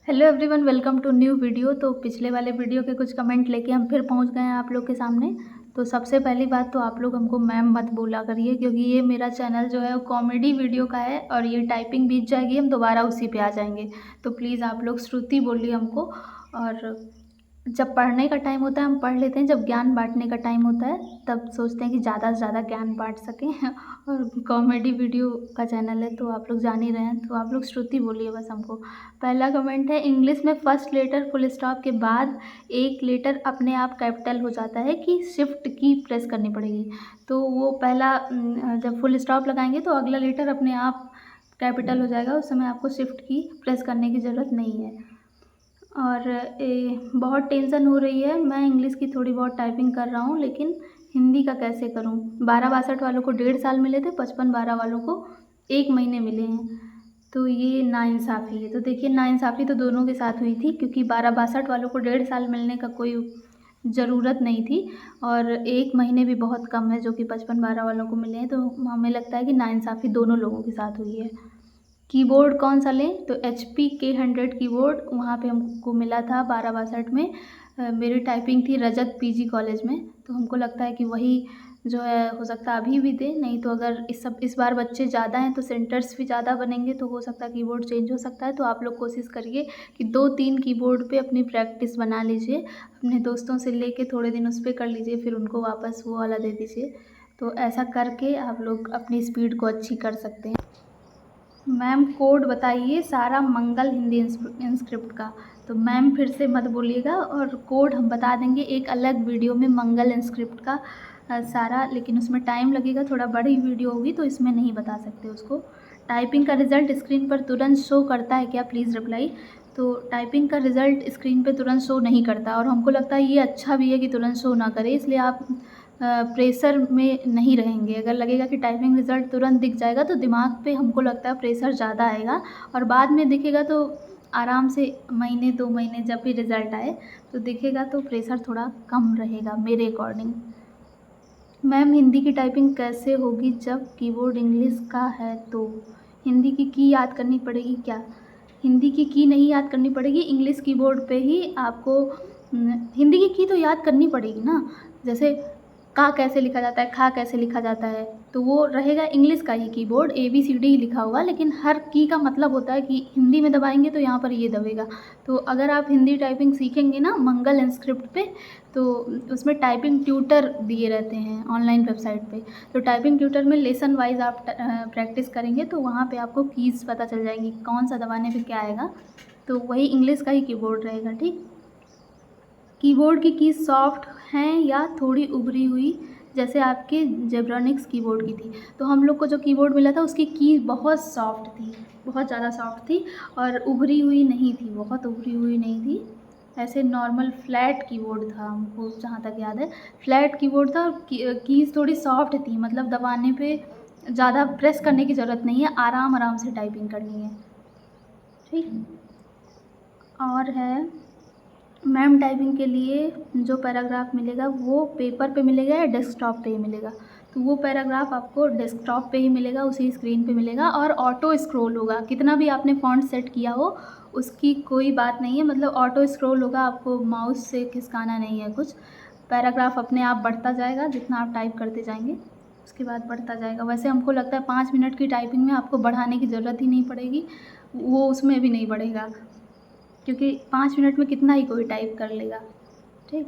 Hello everyone, welcome to new video. तो पिछले वाले वीडियो के कुछ कमेंट लेके हम फिर पहुंच गए हैं आप लोग के सामने। तो सबसे पहली बात तो आप लोग हमको मैम मत बोला करिए, क्योंकि ये मेरा चैनल जो है वो कॉमेडी वीडियो का है और ये टाइपिंग बीत जाएगी, हम दोबारा उसी पे आ जाएंगे। तो प्लीज़ आप लोग श्रुति बोलिए हमको। और जब पढ़ने का टाइम होता है हम पढ़ लेते हैं, जब ज्ञान बांटने का टाइम होता है तब सोचते हैं कि ज़्यादा से ज़्यादा ज्ञान बांट सकें और कॉमेडी वीडियो का चैनल है तो आप लोग जान ही रहे हैं। तो आप लोग श्रुति बोलिए बस हमको। पहला कमेंट है, इंग्लिश में फर्स्ट लेटर फुल स्टॉप के बाद एक लेटर अपने आप कैपिटल हो जाता है कि शिफ्ट की प्रेस करनी पड़ेगी। तो वो पहला जब फुल स्टॉप लगाएंगे तो अगला लेटर अपने आप कैपिटल हो जाएगा, उस समय आपको शिफ्ट की प्रेस करने की ज़रूरत नहीं है। और बहुत टेंशन हो रही है, मैं इंग्लिश की थोड़ी बहुत टाइपिंग कर रहा हूँ, लेकिन हिंदी का कैसे करूँ। 12-62 वालों को 1.5 साल मिले थे, 55-12 वालों को 1 महीने मिले हैं। तो ये नाइंसाफ़ी है। तो देखिए, नाइंसाफ़ी तो दोनों के साथ हुई थी, क्योंकि 12-62 वालों को 1.5 साल मिलने का कोई ज़रूरत नहीं थी और 1 महीने भी बहुत कम है जो कि 55-12 वालों को मिले हैं। तो हमें लगता है कि नाइंसाफ़ी दोनों लोगों के साथ हुई है। कीबोर्ड कौन सा लें, तो HP K100 कीबोर्ड वहाँ पे हमको मिला था 12-62 में। मेरी टाइपिंग थी रजत PG कॉलेज में, तो हमको लगता है कि वही जो है हो सकता है अभी भी दे, नहीं तो अगर इस बार बच्चे ज़्यादा हैं तो सेंटर्स भी ज़्यादा बनेंगे तो हो सकता है कीबोर्ड चेंज हो सकता है। तो आप लोग कोशिश करिए कि 2-3 कीबोर्ड पे अपनी प्रैक्टिस बना लीजिए, अपने दोस्तों से लेके थोड़े दिन उस पर कर लीजिए, फिर उनको वापस वो वाला दे दीजिए। तो ऐसा करके आप लोग अपनी स्पीड को अच्छी कर सकते हैं। मैम कोड बताइए सारा मंगल हिंदी इंस्क्रिप्ट का। तो मैम फिर से मत बोलिएगा, और कोड हम बता देंगे एक अलग वीडियो में मंगल इंस्क्रिप्ट का सारा, लेकिन उसमें टाइम लगेगा, थोड़ा बड़ी वीडियो होगी तो इसमें नहीं बता सकते उसको। टाइपिंग का रिज़ल्ट स्क्रीन पर तुरंत शो करता है क्या, प्लीज़ रिप्लाई। तो टाइपिंग का रिज़ल्ट स्क्रीन पे तुरंत शो नहीं करता, और हमको लगता है ये अच्छा भी है कि तुरंत शो ना करे, इसलिए आप प्रेशर में नहीं रहेंगे। अगर लगेगा कि टाइपिंग रिज़ल्ट तुरंत दिख जाएगा तो दिमाग पे हमको लगता है प्रेशर ज़्यादा आएगा, और बाद में दिखेगा तो आराम से महीने 2 महीने जब भी रिज़ल्ट आए तो दिखेगा तो प्रेशर थोड़ा कम रहेगा मेरे अकॉर्डिंग। मैम हिंदी की टाइपिंग कैसे होगी जब कीबोर्ड इंग्लिश का है, तो हिंदी की याद करनी पड़ेगी क्या। हिंदी की नहीं याद करनी पड़ेगी, इंग्लिश कीबोर्ड पे ही आपको हिंदी की तो याद करनी पड़ेगी ना। जैसे का कैसे लिखा जाता है, खा कैसे लिखा जाता है, तो वो रहेगा इंग्लिश का ही कीबोर्ड, ABCD ही लिखा होगा, लेकिन हर की का मतलब होता है कि हिंदी में दबाएंगे तो यहाँ पर ये दबेगा। तो अगर आप हिंदी टाइपिंग सीखेंगे ना मंगल इंस्क्रिप्ट पे, तो उसमें टाइपिंग ट्यूटर दिए रहते हैं ऑनलाइन वेबसाइट पे। तो टाइपिंग ट्यूटर में लेसन वाइज आप प्रैक्टिस करेंगे तो वहाँ पे आपको कीज़ पता चल जाएंगी, कौन सा दबाने पे क्या आएगा। तो वही इंग्लिश का ही कीबोर्ड रहेगा, ठीक। कीबोर्ड की सॉफ्ट हैं या थोड़ी उभरी हुई, जैसे आपके जेब्रॉनिक्स कीबोर्ड की थी। तो हम लोग को जो कीबोर्ड मिला था उसकी की बहुत सॉफ्ट थी, बहुत ज़्यादा सॉफ्ट थी, और उभरी हुई नहीं थी, बहुत उभरी हुई नहीं थी। ऐसे नॉर्मल फ्लैट कीबोर्ड था, हमको जहाँ तक याद है फ्लैट कीबोर्ड था, और कीज़ थोड़ी सॉफ्ट थी, मतलब दबाने पे ज़्यादा प्रेस करने की ज़रूरत नहीं है, आराम आराम से टाइपिंग करनी है, ठीक। और है मैम टाइपिंग के लिए जो पैराग्राफ मिलेगा वो पेपर पे मिलेगा या डेस्कटॉप पे ही मिलेगा। तो वो पैराग्राफ आपको डेस्कटॉप पे ही मिलेगा, उसी स्क्रीन पे मिलेगा, और ऑटो स्क्रॉल होगा, कितना भी आपने फ़ॉन्ट सेट किया हो उसकी कोई बात नहीं है, मतलब ऑटो स्क्रॉल होगा, आपको माउस से खिसकाना नहीं है कुछ। पैराग्राफ अपने आप बढ़ता जाएगा, जितना आप टाइप करते जाएंगे उसके बाद बढ़ता जाएगा। वैसे हमको लगता है 5 मिनट की टाइपिंग में आपको बढ़ाने की ज़रूरत ही नहीं पड़ेगी, वो उसमें भी नहीं बढ़ेगा, क्योंकि 5 मिनट में कितना ही कोई टाइप कर लेगा, ठीक।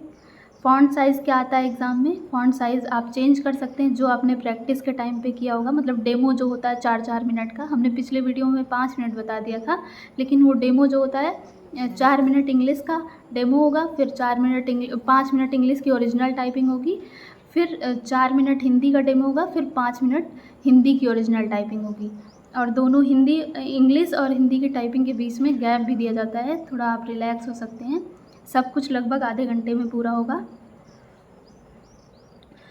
फ़ॉन्ट साइज़ क्या आता है एग्ज़ाम में, फ़ॉन्ट साइज़ आप चेंज कर सकते हैं जो आपने प्रैक्टिस के टाइम पे किया होगा, मतलब डेमो जो होता है 4-4 मिनट का, हमने पिछले वीडियो में 5 मिनट बता दिया था, लेकिन वो डेमो जो होता है 4 मिनट इंग्लिश का डेमो होगा, फिर 5 मिनट इंग्लिश की ओरिजिनल टाइपिंग होगी, फिर 4 मिनट हिंदी का डेमो होगा, फिर 5 मिनट हिंदी की ओरिजिनल टाइपिंग होगी। और दोनों इंग्लिश और हिंदी की टाइपिंग के बीच में गैप भी दिया जाता है, थोड़ा आप रिलैक्स हो सकते हैं। सब कुछ लगभग आधे घंटे में पूरा होगा।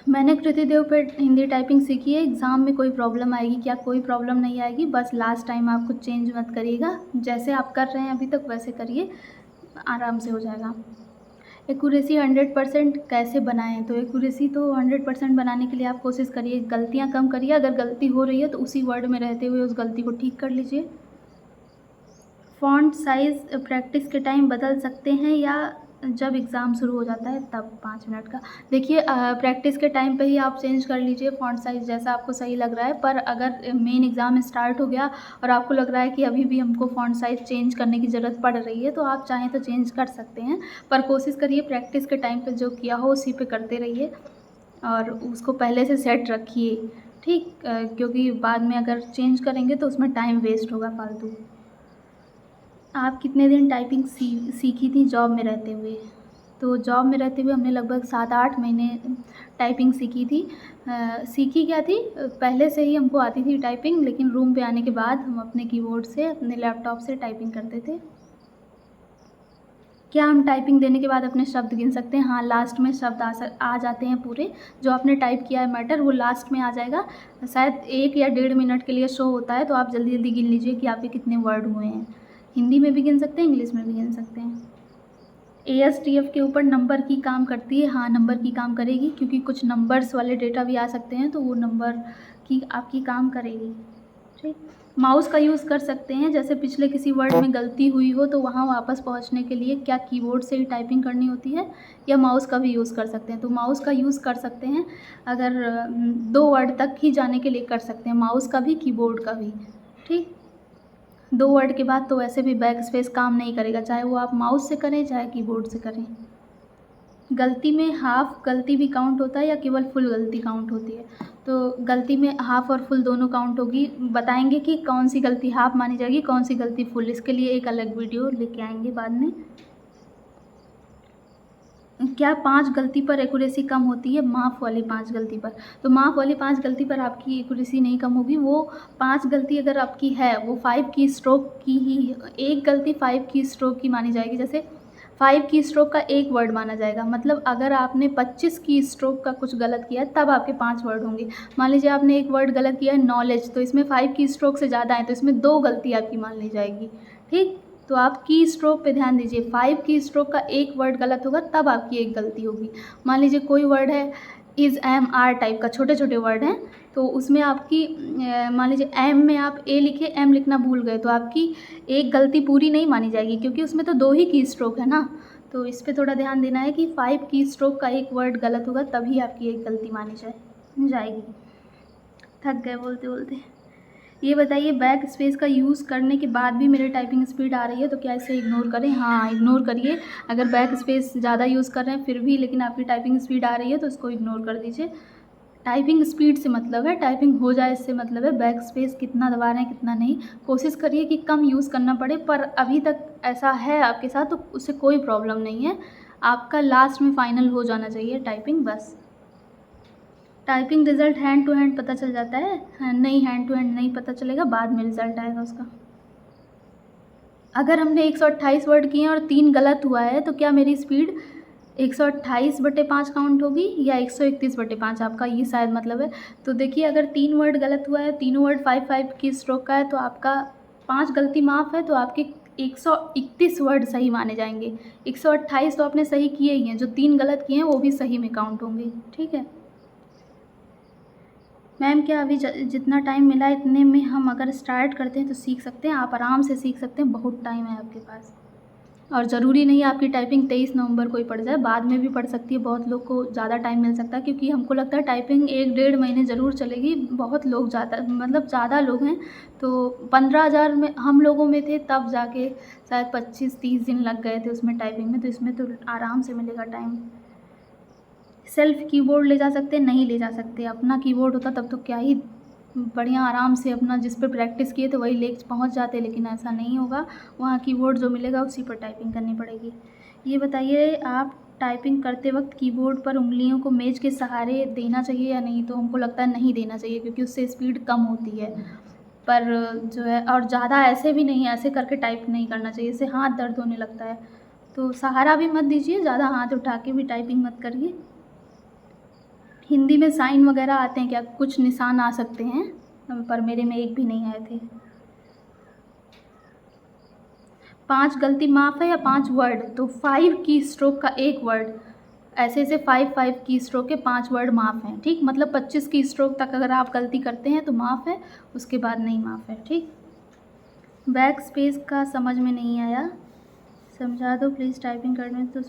मैंने कृतिदेव पे हिंदी टाइपिंग सीखी है, एग्ज़ाम में कोई प्रॉब्लम आएगी क्या, कोई प्रॉब्लम नहीं आएगी, बस लास्ट टाइम आप कुछ चेंज मत करिएगा, जैसे आप कर रहे हैं अभी तक वैसे करिए, आराम से हो जाएगा। एक्यूरेसी 100% कैसे बनाएं, तो एक्यूरेसी तो 100% बनाने के लिए आप कोशिश करिए, गलतियां कम करिए, अगर गलती हो रही है तो उसी वर्ड में रहते हुए उस गलती को ठीक कर लीजिए। फ़ॉन्ट साइज़ प्रैक्टिस के टाइम बदल सकते हैं या जब एग्ज़ाम शुरू हो जाता है तब 5 मिनट का? देखिए प्रैक्टिस के टाइम पे ही आप चेंज कर लीजिए फ़ॉन्ट साइज़ जैसा आपको सही लग रहा है, पर अगर मेन एग्ज़ाम स्टार्ट हो गया और आपको लग रहा है कि अभी भी हमको फ़ॉन्ट साइज़ चेंज करने की ज़रूरत पड़ रही है, तो आप चाहें तो चेंज कर सकते हैं। पर कोशिश करिए प्रैक्टिस के टाइम पे जो किया हो उसी पे करते रहिए और उसको पहले से सेट रखिए, ठीक? क्योंकि बाद में अगर चेंज करेंगे तो उसमें टाइम वेस्ट होगा फालतू। आप कितने दिन टाइपिंग सीखी थी जॉब में रहते हुए? तो जॉब में रहते हुए हमने लगभग 7-8 महीने टाइपिंग सीखी थी। सीखी क्या थी, पहले से ही हमको आती थी टाइपिंग, लेकिन रूम पे आने के बाद हम अपने कीबोर्ड से, अपने लैपटॉप से टाइपिंग करते थे। क्या हम टाइपिंग देने के बाद अपने शब्द गिन सकते हैं? हाँ, लास्ट में शब्द आ जाते हैं पूरे। जो आपने टाइप किया है मैटर वो लास्ट में आ जाएगा। शायद 1 या 1.5 मिनट के लिए शो होता है, तो आप जल्दी-जल्दी गिन लीजिए कि आपके कितने वर्ड हुए हैं। हिंदी में भी गिन सकते हैं, इंग्लिश में भी गिन सकते हैं। एएसटीएफ के ऊपर नंबर की काम करती है? हाँ, नंबर की काम करेगी, क्योंकि कुछ नंबर्स वाले डेटा भी आ सकते हैं, तो वो नंबर की आपकी काम करेगी, ठीक। माउस का यूज़ कर सकते हैं, जैसे पिछले किसी वर्ड में गलती हुई हो तो वहाँ वापस पहुँचने के लिए क्या कीबोर्ड से ही टाइपिंग करनी होती है या माउस का भी यूज़ कर सकते हैं? तो माउस का यूज़ कर सकते हैं, अगर 2 वर्ड तक ही जाने के लिए कर सकते हैं, माउस का भी, कीबोर्ड का भी, ठीक। 2 वर्ड के बाद तो वैसे भी बैक स्पेस काम नहीं करेगा, चाहे वो आप माउस से करें, चाहे कीबोर्ड से करें। गलती में हाफ़ गलती भी काउंट होता है या केवल फुल गलती काउंट होती है? तो गलती में हाफ़ और फुल दोनों काउंट होगी। बताएँगे कि कौन-सी गलती हाफ़ मानी जाएगी, कौन-सी गलती फुल, इसके लिए एक अलग वीडियो लेके आएँगे बाद में। क्या 5 गलती पर एक्यूरेसी कम होती है? माफ़ वाली 5 गलती पर। तो माफ़ वाली 5 गलती पर आपकी एक्यूरेसी नहीं कम होगी, वो 5 गलती अगर आपकी है, वो 5 की स्ट्रोक की ही, एक गलती 5 की स्ट्रोक की मानी जाएगी। जैसे 5 की स्ट्रोक का 1 वर्ड माना जाएगा, मतलब अगर आपने 25 की स्ट्रोक का कुछ गलत किया है, तब आपके 5 वर्ड होंगे। मान लीजिए आपने 1 वर्ड गलत किया है नॉलेज, तो इसमें 5 की स्ट्रोक से ज़्यादा है, तो इसमें 2 गलती आपकी मान ली जाएगी, ठीक? तो आप की स्ट्रोक पे ध्यान दीजिए, 5 की स्ट्रोक का 1 वर्ड गलत होगा तब आपकी 1 गलती होगी। मान लीजिए कोई वर्ड है इज़, एम, आर टाइप का, छोटे-छोटे वर्ड हैं, तो उसमें आपकी मान लीजिए एम में आप ए लिखे, एम लिखना भूल गए, तो आपकी 1 गलती पूरी नहीं मानी जाएगी, क्योंकि उसमें तो 2 ही की स्ट्रोक है ना। तो इस पे थोड़ा ध्यान देना है कि 5 की स्ट्रोक का 1 वर्ड गलत होगा तभी आपकी 1 गलती मानी जाएगी। थक गए बोलते-बोलते। ये बताइए, बैक स्पेस का यूज़ करने के बाद भी मेरी टाइपिंग स्पीड आ रही है, तो क्या इसे इग्नोर करें? हाँ, इग्नोर करिए। अगर बैक स्पेस ज़्यादा यूज़ कर रहे हैं फिर भी लेकिन आपकी टाइपिंग स्पीड आ रही है तो इसको इग्नोर कर दीजिए। टाइपिंग स्पीड से मतलब है, टाइपिंग हो जाए इससे मतलब है, बैक स्पेस कितना दबा रहे हैं कितना नहीं। कोशिश करिए कि कम यूज़ करना पड़े, पर अभी तक ऐसा है आपके साथ तो उससे कोई प्रॉब्लम नहीं है। आपका लास्ट में फाइनल हो जाना चाहिए टाइपिंग, बस। Typing result hand to hand पता चल जाता है? हाँ, नहीं, हैंड टू हैंड नहीं पता चलेगा, बाद में रिज़ल्ट आएगा उसका। अगर हमने 128 वर्ड किए हैं और 3 गलत हुआ है, तो क्या मेरी स्पीड 128/5 काउंट होगी या 131/5? आपका ये शायद मतलब है। तो देखिए, अगर 3 वर्ड गलत हुआ है, तीनों वर्ड 5-5 की स्ट्रोक का है, तो आपका 5 गलती माफ़ है, तो आपके 131 वर्ड सही माने जाएंगे। 128 तो आपने सही किए ही हैं, जो 3 गलत किए हैं वो भी सही में काउंट होंगे, ठीक है। मैम, क्या अभी जितना टाइम मिला है इतने में हम अगर स्टार्ट करते हैं तो सीख सकते हैं? आप आराम से सीख सकते हैं, बहुत टाइम है आपके पास। और ज़रूरी नहीं है आपकी टाइपिंग 23 नवंबर को ही पड़ जाए, बाद में भी पड़ सकती है। बहुत लोग को ज़्यादा टाइम मिल सकता है, क्योंकि हमको लगता है टाइपिंग 1-1.5 महीने ज़रूर चलेगी। बहुत लोग ज़्यादा लोग हैं, तो 15,000 में हम लोगों में थे, तब जाके शायद 25-30 दिन लग गए थे उसमें टाइपिंग में, तो इसमें तो आराम से मिलेगा टाइम। सेल्फ कीबोर्ड ले जा सकते हैं? नहीं ले जा सकते। अपना कीबोर्ड होता तब तो क्या ही बढ़िया आराम से अपना जिस पे प्रैक्टिस किए थे वही लेके पहुंच जाते, लेकिन ऐसा नहीं होगा। वहाँ कीबोर्ड जो मिलेगा उसी पर टाइपिंग करनी पड़ेगी। ये बताइए, आप टाइपिंग करते वक्त कीबोर्ड पर उंगलियों को मेज के सहारे देना चाहिए या नहीं? तो हमको लगता है नहीं देना चाहिए, क्योंकि उससे स्पीड कम होती है। पर जो है, और ज़्यादा ऐसे भी नहीं, ऐसे करके टाइप नहीं करना चाहिए, इससे हाथ दर्द होने लगता है। तो सहारा भी मत दीजिए, ज़्यादा हाथ उठा के भी टाइपिंग मत करिए। हिंदी में साइन वगैरह आते हैं क्या? कुछ निशान आ सकते हैं, पर मेरे में एक भी नहीं आए थे। 5 गलती माफ़ है या 5 वर्ड? तो 5 की स्ट्रोक का 1 वर्ड, ऐसे 5-5 की स्ट्रोक के 5 वर्ड माफ़ हैं, ठीक। मतलब 25 की स्ट्रोक तक अगर आप गलती करते हैं तो माफ़ है, उसके बाद नहीं माफ़ है, ठीक। बैक स्पेस का समझ में नहीं आया, समझा दो प्लीज़। टाइपिंग करने तो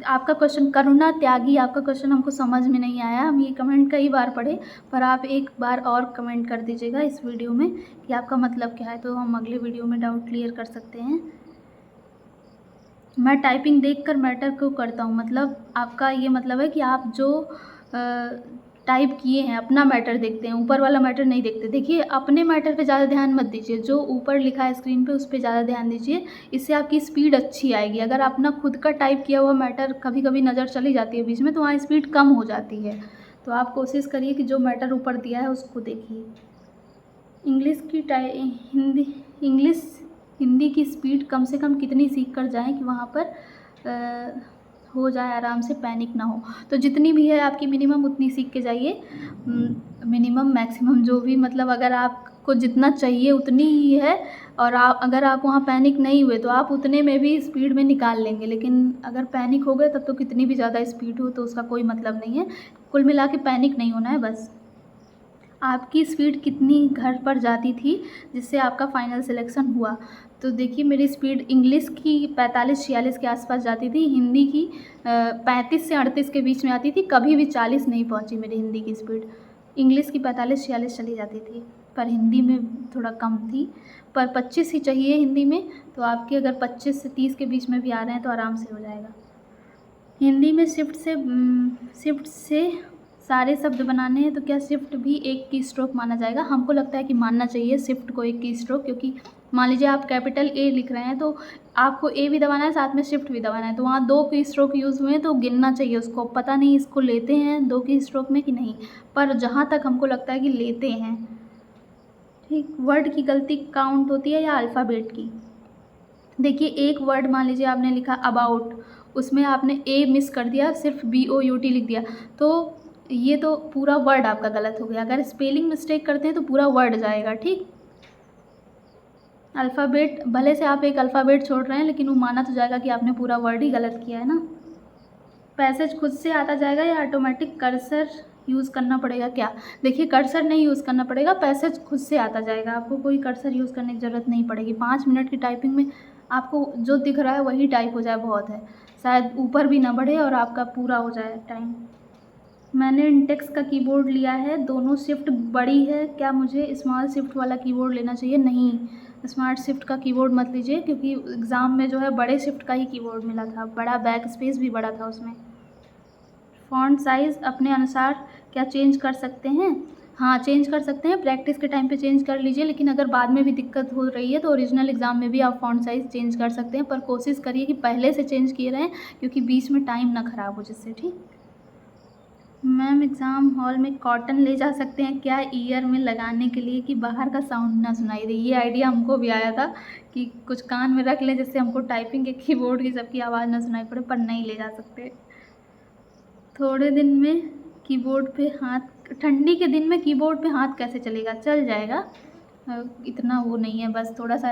आपका क्वेश्चन करुणा त्यागी, आपका क्वेश्चन हमको समझ में नहीं आया। हम ये कमेंट कई बार पढ़े, पर आप एक बार और कमेंट कर दीजिएगा इस वीडियो में कि आपका मतलब क्या है, तो हम अगले वीडियो में डाउट क्लियर कर सकते हैं। मैं टाइपिंग देखकर मैटर को करता हूँ, मतलब आपका ये मतलब है कि आप जो टाइप किए हैं अपना मैटर देखते हैं, ऊपर वाला मैटर नहीं देखते। देखिए, अपने मैटर पे ज़्यादा ध्यान मत दीजिए, जो ऊपर लिखा है स्क्रीन पे उस पे ज़्यादा ध्यान दीजिए, इससे आपकी स्पीड अच्छी आएगी। अगर अपना खुद का टाइप किया हुआ मैटर कभी कभी नज़र चली जाती है बीच में, तो वहाँ स्पीड कम हो जाती है। तो आप कोशिश करिए कि जो मैटर ऊपर दिया है उसको देखिए। इंग्लिश की हिंदी की स्पीड कम से कम कितनी सीख कर जाएँ कि वहाँ पर हो जाए आराम से, पैनिक ना हो। तो जितनी भी है आपकी मिनिमम उतनी सीख के जाइए। मिनिमम मैक्सिमम जो भी, मतलब अगर आपको जितना चाहिए उतनी ही है, और अगर आप वहाँ पैनिक नहीं हुए तो आप उतने में भी स्पीड में निकाल लेंगे। लेकिन अगर पैनिक हो गए तब तो कितनी भी ज़्यादा स्पीड हो तो उसका कोई मतलब नहीं है। कुल मिला के पैनिक नहीं होना है बस। आपकी स्पीड कितनी घर पर जाती थी जिससे आपका फ़ाइनल सिलेक्शन हुआ? तो देखिए, मेरी स्पीड इंग्लिश की 45-46 के आसपास जाती थी, हिंदी की 35 से 38 के बीच में आती थी, कभी भी 40 नहीं पहुंची मेरी हिंदी की स्पीड। इंग्लिश की 45-46 चली जाती थी, पर हिंदी में थोड़ा कम थी। पर 25 ही चाहिए हिंदी में, तो आपके अगर 25 से 30 के बीच में भी आ रहे हैं तो आराम से हो जाएगा। हिंदी में शिफ्ट से सारे शब्द बनाने हैं, तो क्या शिफ्ट भी एक की स्ट्रोक माना जाएगा? हमको लगता है कि मानना चाहिए शिफ्ट को एक की स्ट्रोक, क्योंकि मान लीजिए आप कैपिटल ए लिख रहे हैं तो आपको ए भी दबाना है, साथ में शिफ्ट भी दबाना है, तो वहाँ 2 की स्ट्रोक यूज़ हुए हैं तो गिनना चाहिए उसको। पता नहीं इसको लेते हैं 2 की स्ट्रोक में कि नहीं, पर जहाँ तक हमको लगता है कि लेते हैं। ठीक, वर्ड की गलती काउंट होती है या अल्फ़ाबेट की? देखिए, एक वर्ड मान लीजिए आपने लिखा अबाउट, उसमें आपने ए मिस कर दिया, सिर्फ BOUT लिख दिया, तो ये तो पूरा वर्ड आपका गलत हो गया। अगर स्पेलिंग मिस्टेक करते हैं तो पूरा वर्ड जाएगा। ठीक, अल्फ़ाबेट भले से आप एक अल्फ़ाबेट छोड़ रहे हैं, लेकिन वो माना तो जाएगा कि आपने पूरा वर्ड ही गलत किया है ना। पैसेज खुद से आता जाएगा या ऑटोमेटिक कर्सर यूज़ करना पड़ेगा क्या? देखिए, कर्सर नहीं यूज़ करना पड़ेगा, पैसेज खुद से आता जाएगा, आपको कोई कर्सर यूज़ करने की ज़रूरत नहीं पड़ेगी। 5 मिनट की टाइपिंग में आपको जो दिख रहा है वही टाइप हो जाए बहुत है, शायद ऊपर भी ना बढ़े और आपका पूरा हो जाए टाइम। मैंने इंटेक्स का कीबोर्ड लिया है, दोनों शिफ्ट बड़ी है, क्या मुझे स्मॉल शिफ्ट वाला कीबोर्ड लेना चाहिए? नहीं, स्मार्ट शिफ्ट का कीबोर्ड मत लीजिए, क्योंकि एग्ज़ाम में जो है बड़े शिफ्ट का ही कीबोर्ड मिला था, बड़ा बैक स्पेस भी बड़ा था उसमें। फ़ॉन्ट साइज़ अपने अनुसार क्या चेंज कर सकते हैं? हाँ, चेंज कर सकते हैं, प्रैक्टिस के टाइम पे चेंज कर लीजिए, लेकिन अगर बाद में भी दिक्कत हो रही है तो ओरिजिनल एग्ज़ाम में भी आप फ़ॉन्ट साइज़ चेंज कर सकते हैं, पर कोशिश करिए कि पहले से चेंज किए रहें, क्योंकि बीच में टाइम ना ख़राब हो जिससे। ठीक, मैम एग्ज़ाम हॉल में कॉटन ले जा सकते हैं क्या ईयर में लगाने के लिए, कि बाहर का साउंड ना सुनाई दे? ये आइडिया हमको भी आया था कि कुछ कान में रख लें जिससे हमको टाइपिंग के कीबोर्ड की सबकी आवाज़ ना सुनाई पड़े, पर नहीं ले जा सकते। थोड़े दिन में कीबोर्ड पे हाथ, ठंडी के दिन में कीबोर्ड पे हाथ कैसे चलेगा? चल जाएगा, इतना वो नहीं है, बस थोड़ा सा